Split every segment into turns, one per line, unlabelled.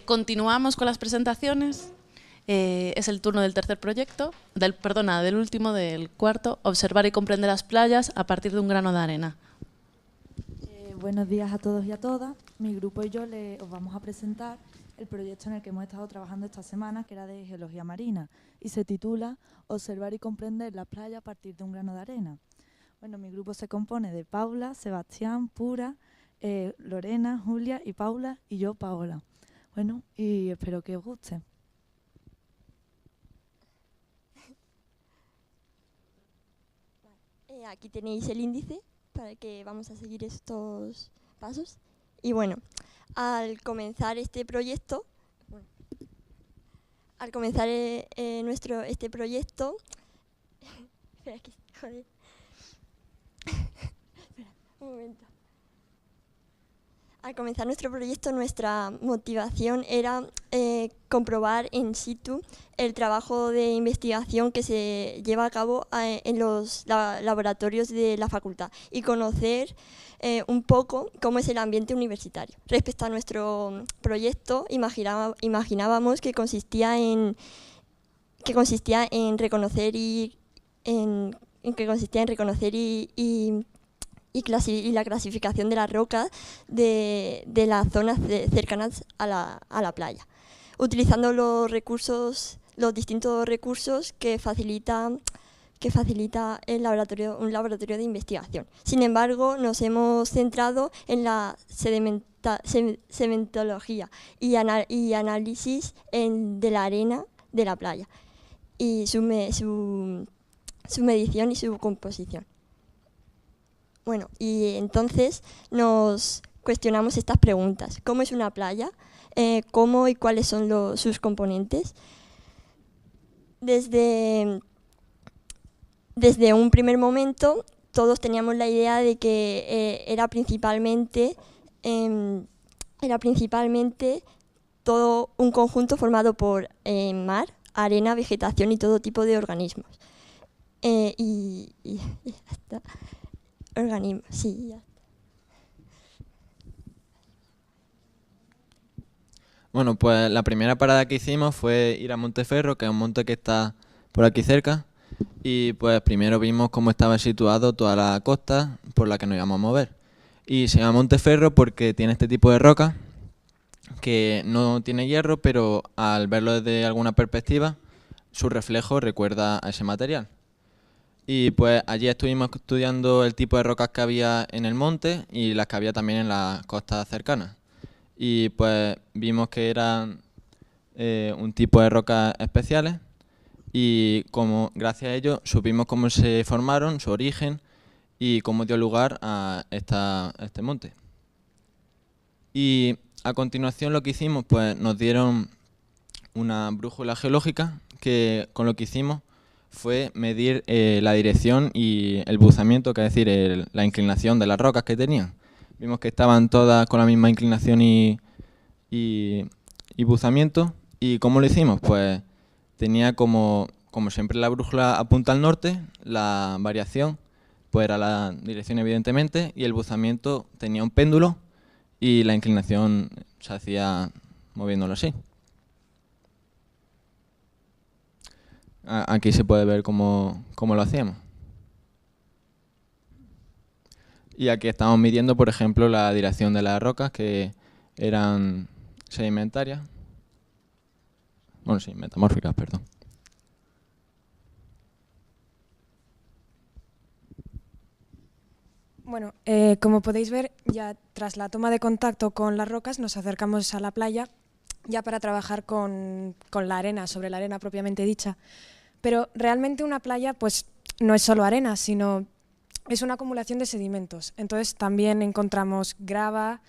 Continuamos con las presentaciones. Es el turno del tercer proyecto, del último, del cuarto, observar y comprender las playas a partir de un grano de arena.
Buenos días a todos y a todas. Mi grupo y yo os vamos a presentar el proyecto en el que hemos estado trabajando esta semana, que era de geología marina, y se titula Observar y comprender las playas a partir de un grano de arena. Bueno, mi grupo se compone de Paula, Sebastián, Pura, Lorena, Julia y Paula, y yo, Paola. Bueno, y espero que os guste.
Aquí tenéis el índice para que vamos a seguir estos pasos. Y bueno, al comenzar este proyecto, este proyecto, espera, joder. Espera, un momento. Al comenzar nuestro proyecto, nuestra motivación era comprobar in situ el trabajo de investigación que se lleva a cabo en los laboratorios de la facultad y conocer un poco cómo es el ambiente universitario. Respecto a nuestro proyecto, imaginábamos que consistía en reconocer y la clasificación de las rocas de las zonas cercanas a la playa, utilizando los distintos recursos que facilita un laboratorio de investigación. Sin embargo, nos hemos centrado en la sedimentología y análisis de la arena de la playa y su medición y su composición. Bueno, y entonces nos cuestionamos estas preguntas. ¿Cómo es una playa? ¿Cómo y cuáles son sus componentes? Desde un primer momento, todos teníamos la idea de que era principalmente todo un conjunto formado por mar, arena, vegetación y todo tipo de organismos. Y ya está. Organismos, sí, ya.
Bueno, pues la primera parada que hicimos fue ir a Monteferro, que es un monte que está por aquí cerca, y pues primero vimos cómo estaba situado toda la costa por la que nos íbamos a mover. Y se llama Monteferro porque tiene este tipo de roca que no tiene hierro, pero al verlo desde alguna perspectiva, su reflejo recuerda a ese material. Y pues allí estuvimos estudiando el tipo de rocas que había en el monte y las que había también en las costas cercanas. Y pues vimos que eran un tipo de rocas especiales y gracias a ello supimos cómo se formaron, su origen y cómo dio lugar a este monte. Y a continuación lo que hicimos, pues nos dieron una brújula geológica que con lo que hicimos fue medir la dirección y el buzamiento, que es decir, la inclinación de las rocas que tenían. Vimos que estaban todas con la misma inclinación y buzamiento. ¿Y cómo lo hicimos? Pues tenía como siempre la brújula apunta al norte, la variación pues era la dirección evidentemente y el buzamiento tenía un péndulo y la inclinación se hacía moviéndolo así. Aquí se puede ver cómo lo hacíamos. Y aquí estamos midiendo, por ejemplo, la dirección de las rocas que eran sedimentarias. Bueno, sí, metamórficas, perdón.
Bueno, como podéis ver, ya tras la toma de contacto con las rocas nos acercamos a la playa ya para trabajar con la arena, sobre la arena propiamente dicha. Pero realmente una playa pues no es solo arena, sino es una acumulación de sedimentos. Entonces también encontramos grava,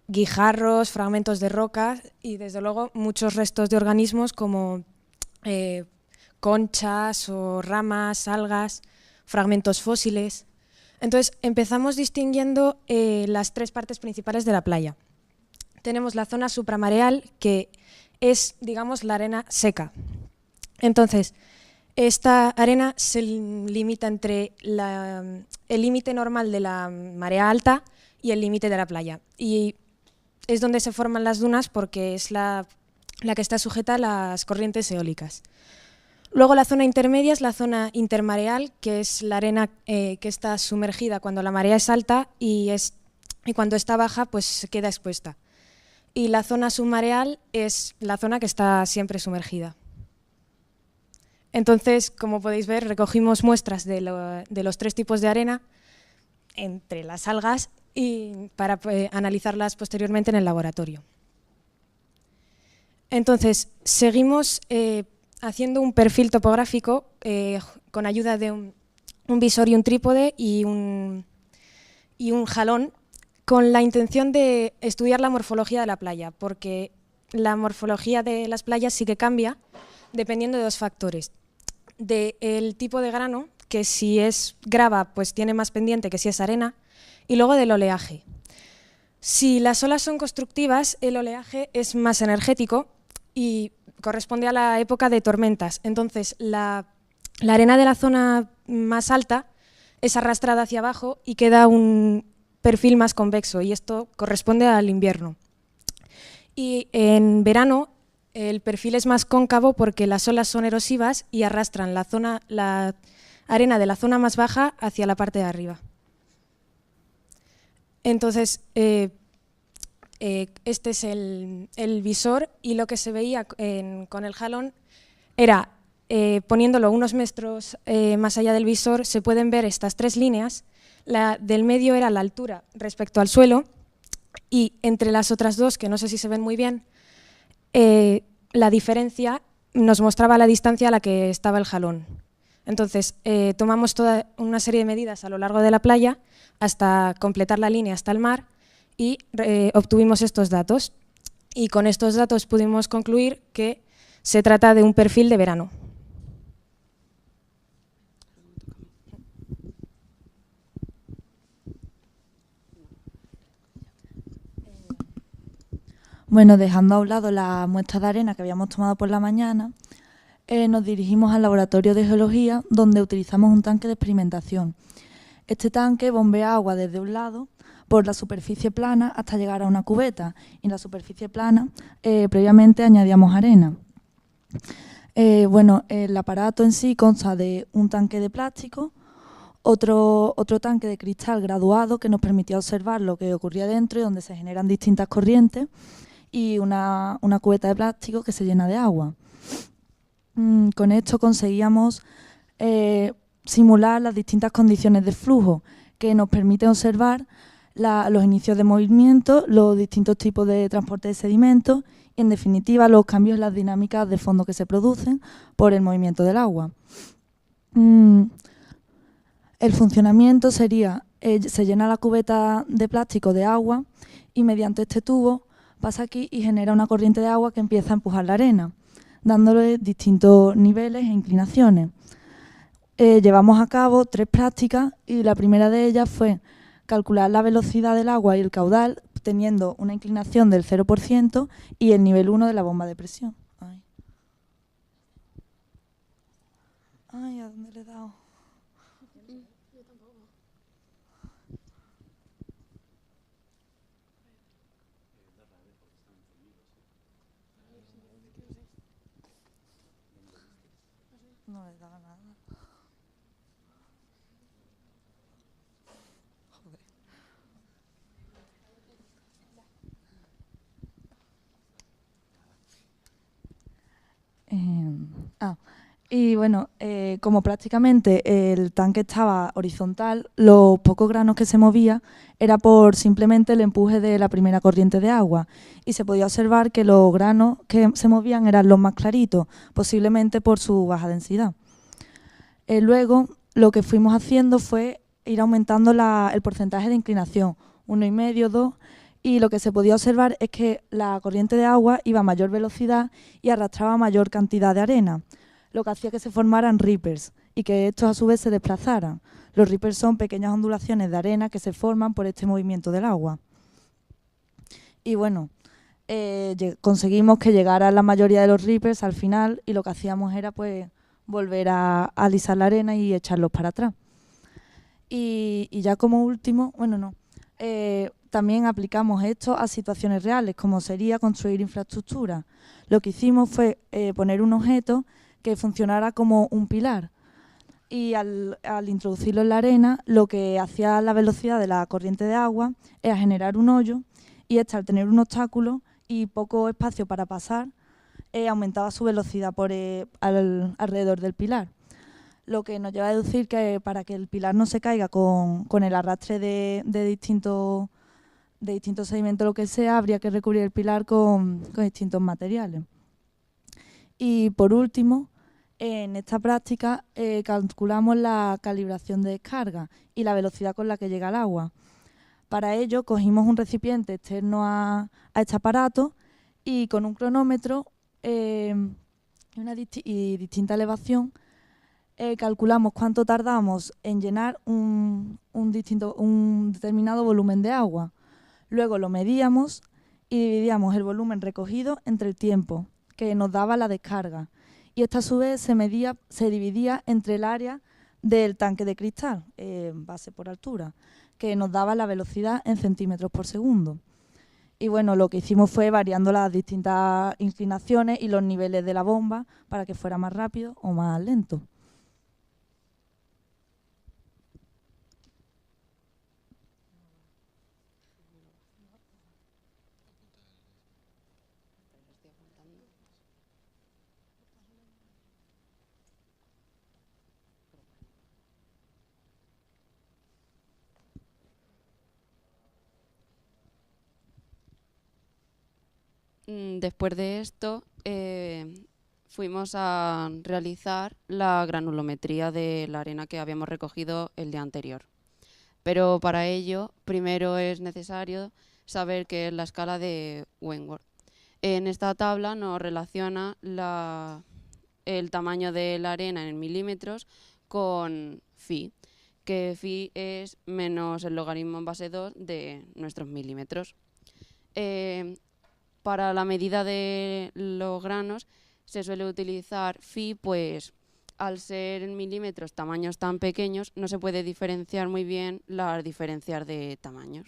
guijarros, fragmentos de rocas y desde luego muchos restos de organismos como conchas o ramas, algas, fragmentos fósiles. Entonces empezamos distinguiendo las tres partes principales de la playa. Tenemos la zona supramareal, que es, digamos, la arena seca. Entonces, esta arena se limita entre el límite normal de la marea alta y el límite de la playa. Y es donde se forman las dunas porque es la que está sujeta a las corrientes eólicas. Luego la zona intermedia es la zona intermareal, que es la arena que está sumergida cuando la marea es alta y cuando está baja pues queda expuesta. Y la zona submareal es la zona que está siempre sumergida. Entonces, como podéis ver, recogimos muestras de los 3 tipos de arena entre las algas y para analizarlas posteriormente en el laboratorio. Entonces, seguimos haciendo un perfil topográfico con ayuda de un visor y un trípode y un jalón, con la intención de estudiar la morfología de la playa, porque la morfología de las playas sí que cambia dependiendo de 2 factores. Del tipo de grano, que si es grava pues tiene más pendiente que si es arena, y luego del oleaje. Si las olas son constructivas, el oleaje es más energético y corresponde a la época de tormentas. Entonces, la arena de la zona más alta es arrastrada hacia abajo y queda un perfil más convexo, y esto corresponde al invierno. Y en verano el perfil es más cóncavo porque las olas son erosivas y arrastran la arena de la zona más baja hacia la parte de arriba. Entonces, este es el visor, y lo que se veía con el jalón era, poniéndolo unos metros más allá del visor, se pueden ver estas 3 líneas. La del medio era la altura respecto al suelo, y entre las otras 2, que no sé si se ven muy bien, la diferencia nos mostraba la distancia a la que estaba el jalón. Entonces, tomamos toda una serie de medidas a lo largo de la playa hasta completar la línea hasta el mar y obtuvimos estos datos. Y con estos datos pudimos concluir que se trata de un perfil de verano.
Bueno, dejando a un lado la muestra de arena que habíamos tomado por la mañana, nos dirigimos al laboratorio de geología, donde utilizamos un tanque de experimentación. Este tanque bombea agua desde un lado por la superficie plana hasta llegar a una cubeta, y en la superficie plana previamente añadíamos arena. Bueno, el aparato en sí consta de un tanque de plástico, otro tanque de cristal graduado que nos permitía observar lo que ocurría dentro y donde se generan distintas corrientes, y una cubeta de plástico que se llena de agua. Con esto conseguíamos simular las distintas condiciones de flujo que nos permiten observar los inicios de movimiento, los distintos tipos de transporte de sedimentos y, en definitiva, los cambios en las dinámicas de fondo que se producen por el movimiento del agua. El funcionamiento sería, se llena la cubeta de plástico de agua y mediante este tubo pasa aquí y genera una corriente de agua que empieza a empujar la arena, dándole distintos niveles e inclinaciones. Llevamos a cabo 3 prácticas, y la primera de ellas fue calcular la velocidad del agua y el caudal teniendo una inclinación del 0% y el nivel 1 de la bomba de presión. Ay, ¿a dónde le he dado?
Yo tampoco.
No le he dado nada. Y bueno, como prácticamente el tanque estaba horizontal, los pocos granos que se movía era por simplemente el empuje de la primera corriente de agua, y se podía observar que los granos que se movían eran los más claritos, posiblemente por su baja densidad. Luego, lo que fuimos haciendo fue ir aumentando el porcentaje de inclinación, 1,5, 2, y lo que se podía observar es que la corriente de agua iba a mayor velocidad y arrastraba mayor cantidad de arena, lo que hacía que se formaran ripples y que estos a su vez se desplazaran. Los ripples son pequeñas ondulaciones de arena que se forman por este movimiento del agua. Y bueno, conseguimos que llegara la mayoría de los ripples al final, y lo que hacíamos era pues volver a alisar la arena y echarlos para atrás. Y ya como último, bueno, no, también aplicamos esto a situaciones reales, como sería construir infraestructura. Lo que hicimos fue poner un objeto que funcionara como un pilar. Y al introducirlo en la arena, lo que hacía la velocidad de la corriente de agua era generar un hoyo, y al tener un obstáculo y poco espacio para pasar, aumentaba su velocidad alrededor del pilar. Lo que nos lleva a deducir que para que el pilar no se caiga con el arrastre de distintos sedimentos, lo que sea, habría que recubrir el pilar con distintos materiales. Y por último, en esta práctica calculamos la calibración de descarga y la velocidad con la que llega el agua. Para ello cogimos un recipiente externo a este aparato y con un cronómetro y distinta elevación calculamos cuánto tardamos en llenar un determinado volumen de agua. Luego lo medíamos y dividíamos el volumen recogido entre el tiempo que nos daba la descarga. Y esta a su vez se dividía entre el área del tanque de cristal, base por altura, que nos daba la velocidad en centímetros por segundo. Y bueno, lo que hicimos fue variando las distintas inclinaciones y los niveles de la bomba para que fuera más rápido o más lento.
Después de esto, fuimos a realizar la granulometría de la arena que habíamos recogido el día anterior. Pero para ello, primero es necesario saber qué es la escala de Wentworth. En esta tabla nos relaciona el tamaño de la arena en milímetros con phi, que phi es menos el logaritmo en base 2 de nuestros milímetros. Para la medida de los granos se suele utilizar phi, pues al ser en milímetros tamaños tan pequeños no se puede diferenciar muy bien las diferencias de tamaños.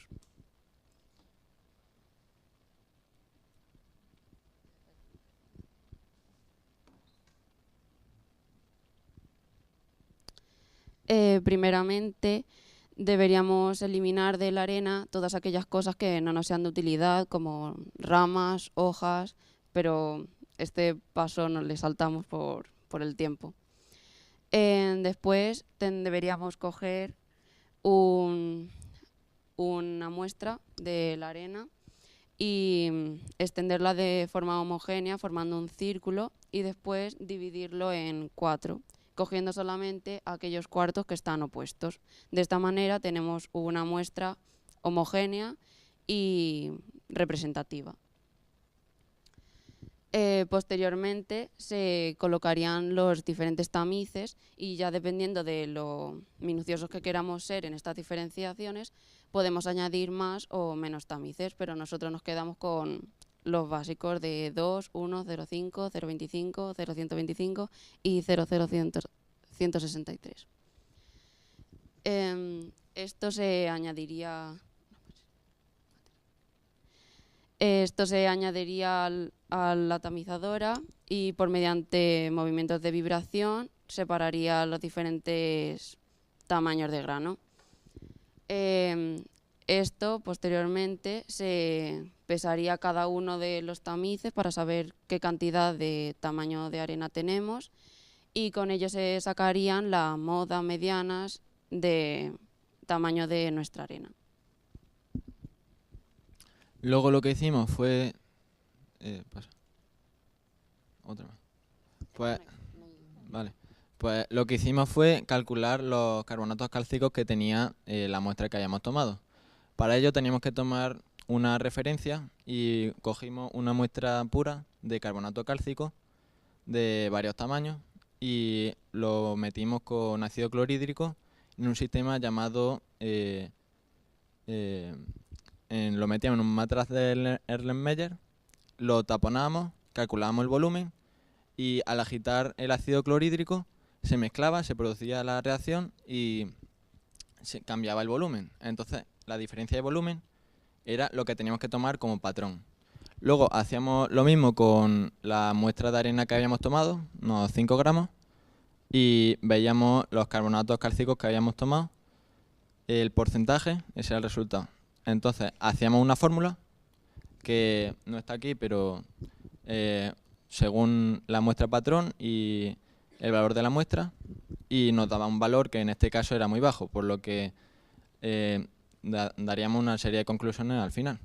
Primeramente deberíamos eliminar de la arena todas aquellas cosas que no nos sean de utilidad, como ramas, hojas, pero este paso nos le saltamos por el tiempo. Después deberíamos coger una muestra de la arena y extenderla de forma homogénea formando un círculo y después dividirlo en 4, cogiendo solamente aquellos cuartos que están opuestos. De esta manera tenemos una muestra homogénea y representativa. Posteriormente se colocarían los diferentes tamices y ya dependiendo de lo minuciosos que queramos ser en estas diferenciaciones podemos añadir más o menos tamices, pero nosotros nos quedamos con los básicos de 2, 1, 0,5, 0,25, 0,125 y 0,163. Esto se añadiría a la tamizadora y mediante movimientos de vibración separaría los diferentes tamaños de grano. Esto posteriormente se pesaría cada uno de los tamices para saber qué cantidad de tamaño de arena tenemos y con ello se sacarían las modas medianas de tamaño de nuestra arena.
Luego lo que hicimos fue... Otra más. Pues lo que hicimos fue calcular los carbonatos cálcicos que tenía la muestra que hayamos tomado. Para ello teníamos que tomar una referencia y cogimos una muestra pura de carbonato cálcico de varios tamaños y lo metimos con ácido clorhídrico en un sistema llamado... lo metíamos en un matraz de Erlenmeyer, lo taponamos, calculábamos el volumen y al agitar el ácido clorhídrico se mezclaba, se producía la reacción y se cambiaba el volumen. Entonces, la diferencia de volumen era lo que teníamos que tomar como patrón. Luego hacíamos lo mismo con la muestra de arena que habíamos tomado, unos 5 gramos, y veíamos los carbonatos cálcicos que habíamos tomado, el porcentaje, ese era el resultado. Entonces, hacíamos una fórmula que no está aquí, pero según la muestra patrón y el valor de la muestra, y nos daba un valor que en este caso era muy bajo, por lo que daríamos una serie de conclusiones al final.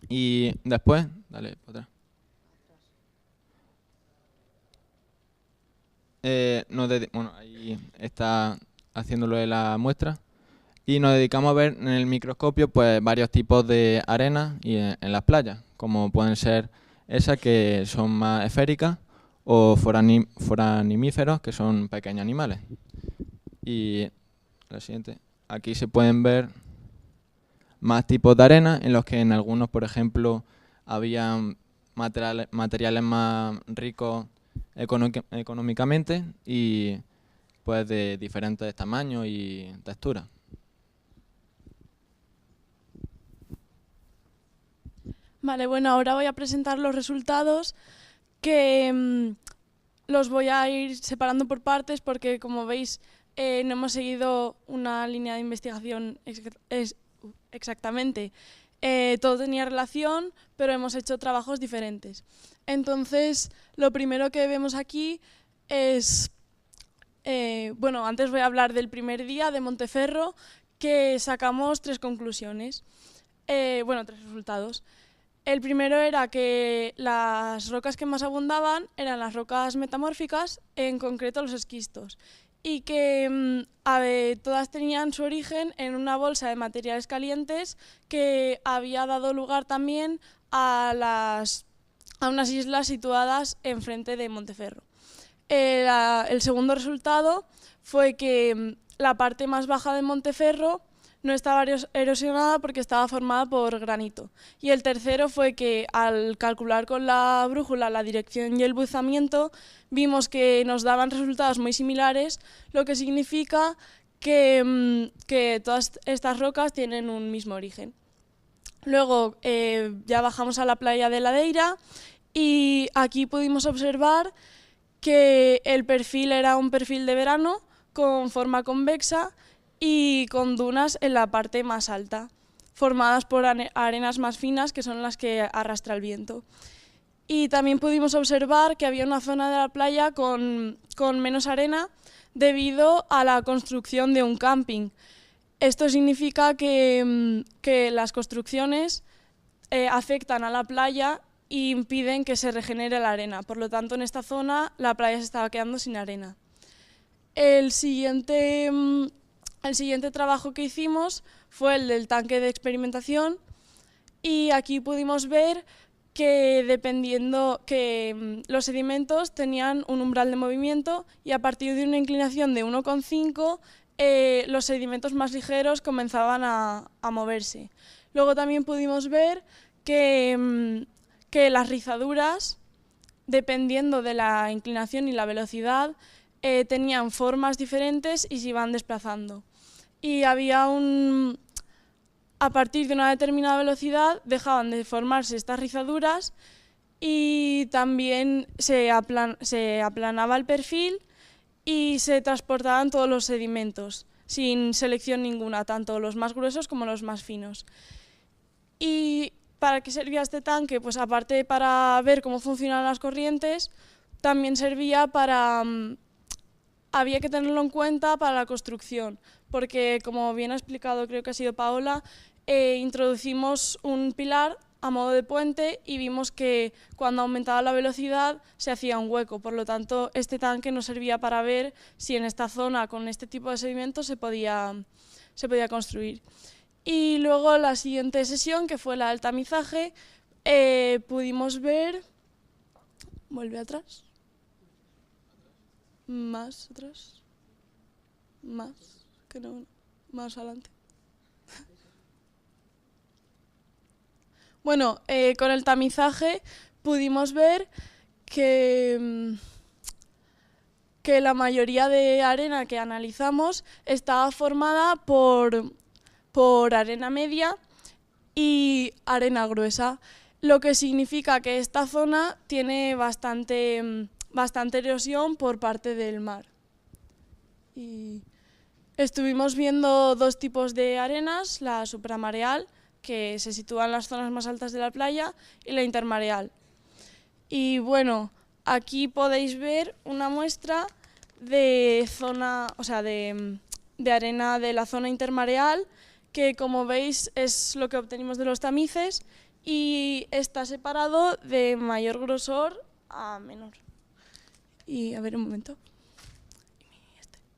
Y después, dale, para atrás. Bueno, ahí está haciéndolo de la muestra. Y nos dedicamos a ver en el microscopio pues varios tipos de arena y en las playas, como pueden ser esas que son más esféricas o foranimíferos, que son pequeños animales. Y la siguiente, aquí se pueden ver más tipos de arena, en los que en algunos, por ejemplo, había materiales más ricos económicamente y pues de diferentes tamaños y texturas.
Vale, bueno, ahora voy a presentar los resultados que los voy a ir separando por partes porque, como veis, no hemos seguido una línea de investigación exactamente. Todo tenía relación, pero hemos hecho trabajos diferentes. Entonces, lo primero que vemos aquí es... bueno, antes voy a hablar del primer día de Monteferro, que sacamos 3 conclusiones. Bueno, 3 resultados. El primero era que las rocas que más abundaban eran las rocas metamórficas, en concreto los esquistos, y que todas tenían su origen en una bolsa de materiales calientes que había dado lugar también a unas islas situadas enfrente de Monteferro. El segundo resultado fue que la parte más baja de Monteferro no estaba erosionada porque estaba formada por granito. Y el tercero fue que al calcular con la brújula la dirección y el buzamiento, vimos que nos daban resultados muy similares, lo que significa que todas estas rocas tienen un mismo origen. Luego ya bajamos a la playa de Ladeira y aquí pudimos observar que el perfil era un perfil de verano con forma convexa y con dunas en la parte más alta, formadas por arenas más finas que son las que arrastra el viento. Y también pudimos observar que había una zona de la playa con menos arena debido a la construcción de un camping. Esto significa que las construcciones afectan a la playa e impiden que se regenere la arena. Por lo tanto, en esta zona la playa se estaba quedando sin arena. El siguiente trabajo que hicimos fue el del tanque de experimentación y aquí pudimos ver que los sedimentos tenían un umbral de movimiento y a partir de una inclinación de 1,5 los sedimentos más ligeros comenzaban a moverse. Luego también pudimos ver que las rizaduras, dependiendo de la inclinación y la velocidad, tenían formas diferentes y se iban desplazando. Y a partir de una determinada velocidad dejaban de formarse estas rizaduras y también se aplanaba el perfil y se transportaban todos los sedimentos, sin selección ninguna, tanto los más gruesos como los más finos. ¿Y para qué servía este tanque? Pues aparte para ver cómo funcionan las corrientes, también servía para... había que tenerlo en cuenta para la construcción, porque como bien ha explicado, creo que ha sido Paola, introducimos un pilar a modo de puente y vimos que cuando aumentaba la velocidad se hacía un hueco. Por lo tanto, este tanque nos servía para ver si en esta zona con este tipo de sedimentos se podía construir. Y luego la siguiente sesión, que fue la del tamizaje, pudimos ver... Vuelve atrás. Más atrás. Más. Que no, más adelante. Bueno, con el tamizaje pudimos ver que que la mayoría de arena que analizamos está formada por arena media y arena gruesa, lo que significa que esta zona tiene bastante erosión por parte del mar. Y estuvimos viendo dos tipos de arenas, la supramareal, que se sitúa en las zonas más altas de la playa, y la intermareal. Y bueno, aquí podéis ver una muestra de arena de la zona intermareal, que como veis es lo que obtenimos de los tamices y está separado de mayor grosor a menor. Y a ver un momento.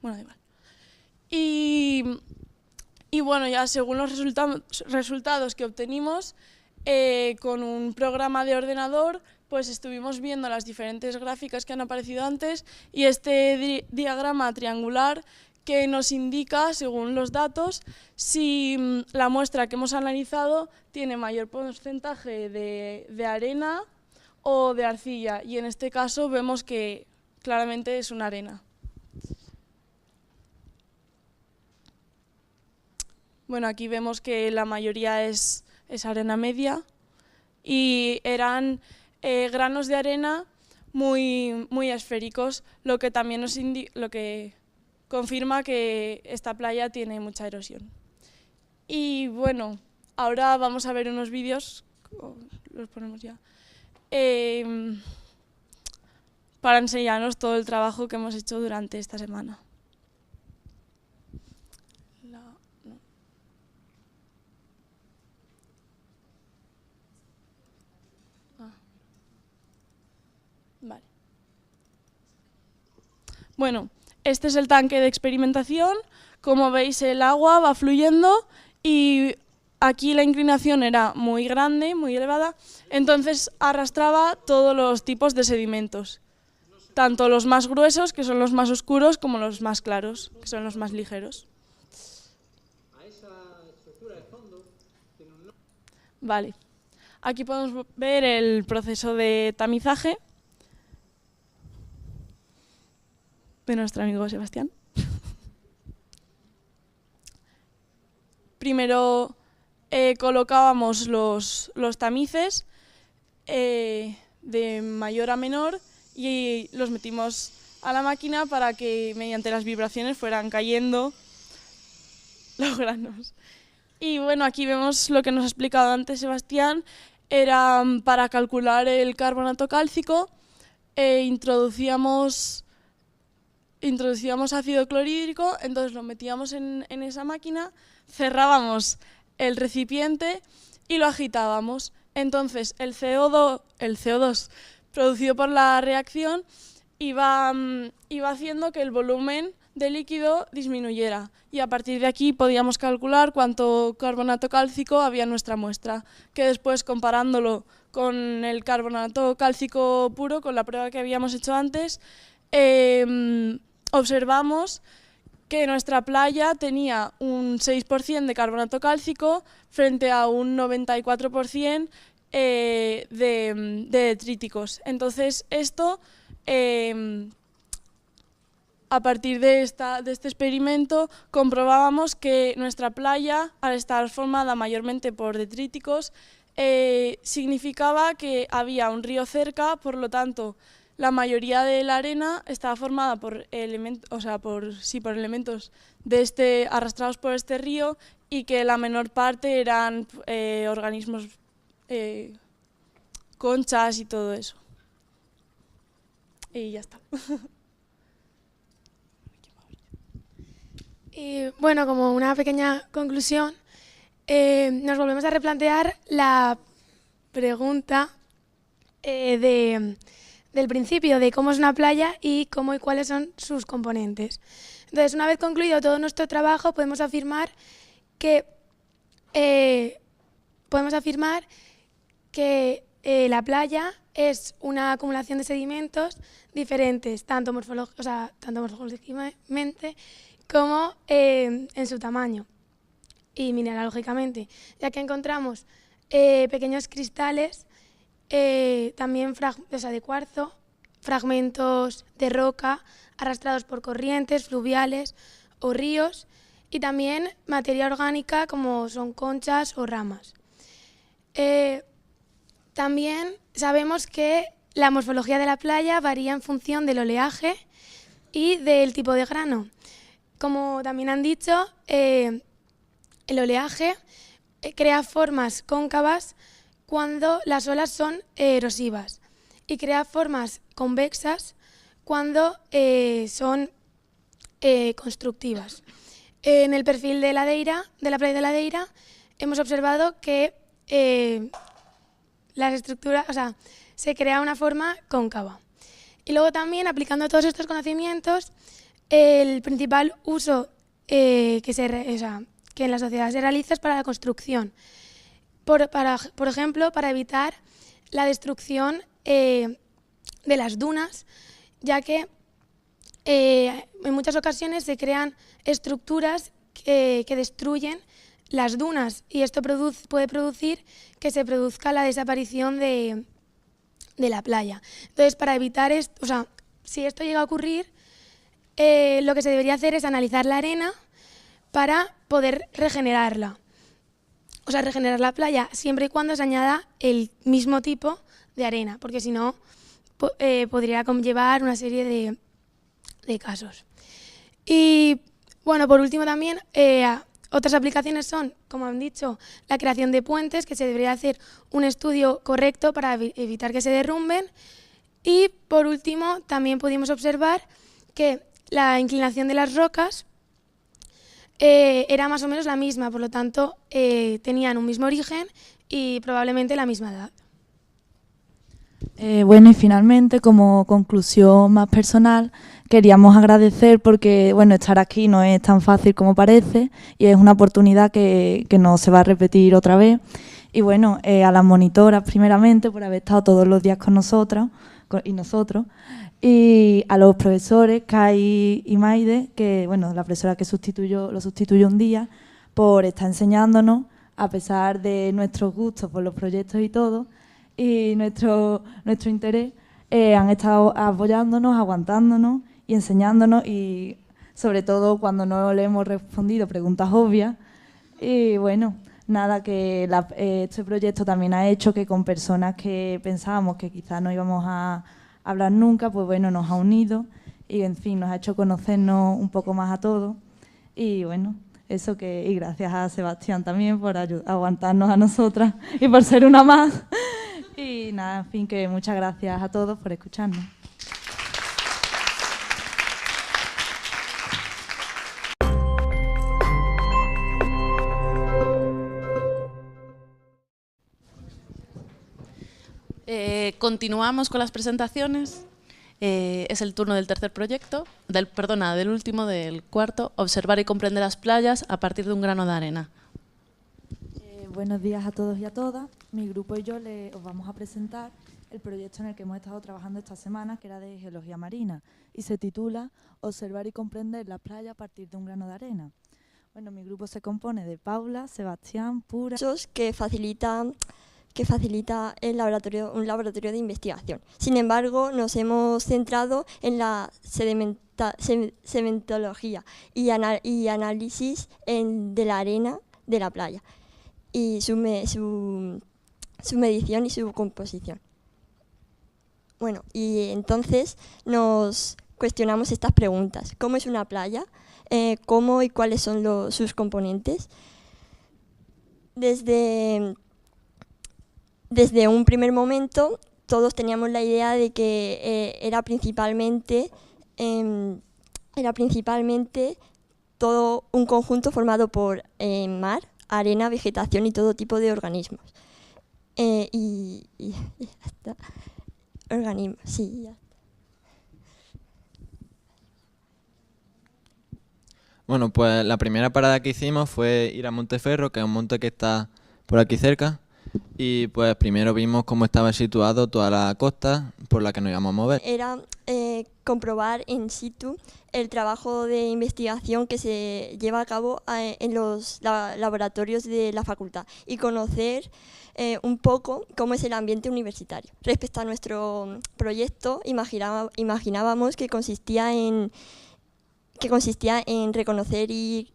Bueno, da igual. Y bueno, ya según los resultados que obtenimos, con un programa de ordenador, pues estuvimos viendo las diferentes gráficas que han aparecido antes y este diagrama triangular que nos indica, según los datos, si la muestra que hemos analizado tiene mayor porcentaje de arena o de arcilla, y en este caso vemos que claramente es una arena. Bueno, aquí vemos que la mayoría es arena media y eran granos de arena muy esféricos, lo que también lo que confirma que esta playa tiene mucha erosión. Y bueno, ahora vamos a ver unos vídeos, los ponemos ya, para enseñarnos todo el trabajo que hemos hecho durante esta semana. Vale. Bueno, este es el tanque de experimentación. Como veis, el agua va fluyendo y aquí la inclinación era muy grande, muy elevada, entonces arrastraba todos los tipos de sedimentos, tanto los más gruesos, que son los más oscuros, como los más claros, que son los más ligeros. Vale. Aquí podemos ver el proceso de tamizaje de nuestro amigo Sebastián. Primero colocábamos los tamices de mayor a menor y los metimos a la máquina para que mediante las vibraciones fueran cayendo los granos. Y bueno, aquí vemos lo que nos ha explicado antes Sebastián, era para calcular el carbonato cálcico, introducíamos ácido clorhídrico, entonces lo metíamos en esa máquina, cerrábamos el recipiente y lo agitábamos. Entonces el CO2 producido por la reacción iba haciendo que el volumen de líquido disminuyera y a partir de aquí podíamos calcular cuánto carbonato cálcico había en nuestra muestra, que después comparándolo con el carbonato cálcico puro, con la prueba que habíamos hecho antes, observamos que nuestra playa tenía un 6% de carbonato cálcico frente a un 94% de detríticos. Entonces esto, a partir de este experimento, comprobábamos que nuestra playa, al estar formada mayormente por detríticos, significaba que había un río cerca, por lo tanto, la mayoría de la arena estaba formada por elementos arrastrados por este río y que la menor parte eran organismos, conchas y todo eso. Y ya está.
Y bueno, como una pequeña conclusión, nos volvemos a replantear la pregunta del principio, de cómo es una playa y cómo y cuáles son sus componentes. Entonces, una vez concluido todo nuestro trabajo, podemos afirmar que la playa es una acumulación de sedimentos diferentes, tanto morfológicamente como en su tamaño y mineralógicamente, ya que encontramos pequeños cristales también de cuarzo, fragmentos de roca arrastrados por corrientes fluviales o ríos y también materia orgánica como son conchas o ramas. También sabemos que la morfología de la playa varía en función del oleaje y del tipo de grano. Como también han dicho, el oleaje crea formas cóncavas cuando las olas son erosivas y crea formas convexas cuando son constructivas. En el perfil de Ladeira, de la playa de Ladeira, hemos observado que las estructuras, se crea una forma cóncava. Y luego también, aplicando todos estos conocimientos, el principal uso que en la sociedad se realiza es para la construcción. Por ejemplo, para evitar la destrucción de las dunas, ya que en muchas ocasiones se crean estructuras que destruyen las dunas y esto puede producir que se produzca la desaparición de la playa. Entonces, para evitar esto, si esto llega a ocurrir, lo que se debería hacer es analizar la arena para poder regenerarla. Regenerar la playa siempre y cuando se añada el mismo tipo de arena, porque si no podría conllevar una serie de casos. Y bueno, por último también, otras aplicaciones son, como han dicho, la creación de puentes, que se debería hacer un estudio correcto para evitar que se derrumben. Y por último, también pudimos observar que la inclinación de las rocas era más o menos la misma, por lo tanto tenían un mismo origen y probablemente la misma edad.
Bueno, y finalmente, como conclusión más personal, queríamos agradecer porque, bueno, estar aquí no es tan fácil como parece y es una oportunidad que no se va a repetir otra vez. Y bueno, a las monitoras primeramente por haber estado todos los días con nosotras y nosotros, y a los profesores, Kai y Maide, que, bueno, la profesora que lo sustituyó un día, por estar enseñándonos, a pesar de nuestros gustos por los proyectos y todo, y nuestro interés, han estado apoyándonos, aguantándonos y enseñándonos, y sobre todo cuando no le hemos respondido preguntas obvias. Y bueno, nada, que este proyecto también ha hecho que con personas que pensábamos que quizás no íbamos a hablar nunca, pues bueno, nos ha unido y en fin, nos ha hecho conocernos un poco más a todos. Y bueno, y gracias a Sebastián también por aguantarnos a nosotras y por ser una más. Y nada, en fin, que muchas gracias a todos por escucharnos.
Continuamos con las presentaciones. Es el turno del tercer proyecto, del último, del cuarto, observar y comprender las playas a partir de un grano de arena.
Buenos días a todos y a todas. Mi grupo y yo os vamos a presentar el proyecto en el que hemos estado trabajando esta semana, que era de geología marina, y se titula Observar y comprender la playa a partir de un grano de arena. Bueno, mi grupo se compone de Paula, Sebastián, Pura...
que facilita un laboratorio de investigación. Sin embargo, nos hemos centrado en la sedimentología y análisis de la arena de la playa y su medición y su composición. Bueno, y entonces nos cuestionamos estas preguntas. ¿Cómo es una playa? ¿Cómo y cuáles son sus componentes? Desde un primer momento, todos teníamos la idea de que era principalmente todo un conjunto formado por mar, arena, vegetación y todo tipo de organismos. Y ya está. Organismos, sí, ya está.
Bueno, pues la primera parada que hicimos fue ir a Monteferro, que es un monte que está por aquí cerca. Y pues primero vimos cómo estaba situado toda la costa por la que nos íbamos a mover.
Era comprobar in situ el trabajo de investigación que se lleva a cabo en los laboratorios de la facultad y conocer un poco cómo es el ambiente universitario. Respecto a nuestro proyecto, imaginábamos que consistía en reconocer y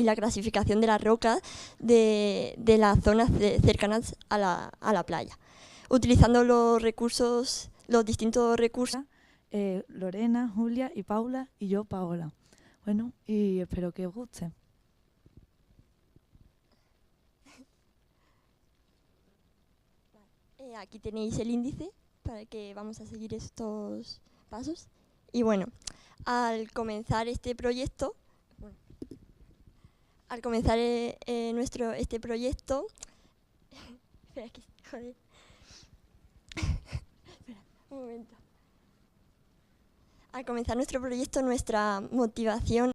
la clasificación de las rocas de las zonas cercanas a la playa, utilizando los distintos recursos.
Lorena, Julia y Paula y yo, Paola. Bueno, y espero que os guste.
Aquí tenéis el índice para que vamos a seguir estos pasos. Y bueno, al comenzar este proyecto, este proyecto, espera, joder. Espera, un momento. Al comenzar nuestro proyecto, nuestra motivación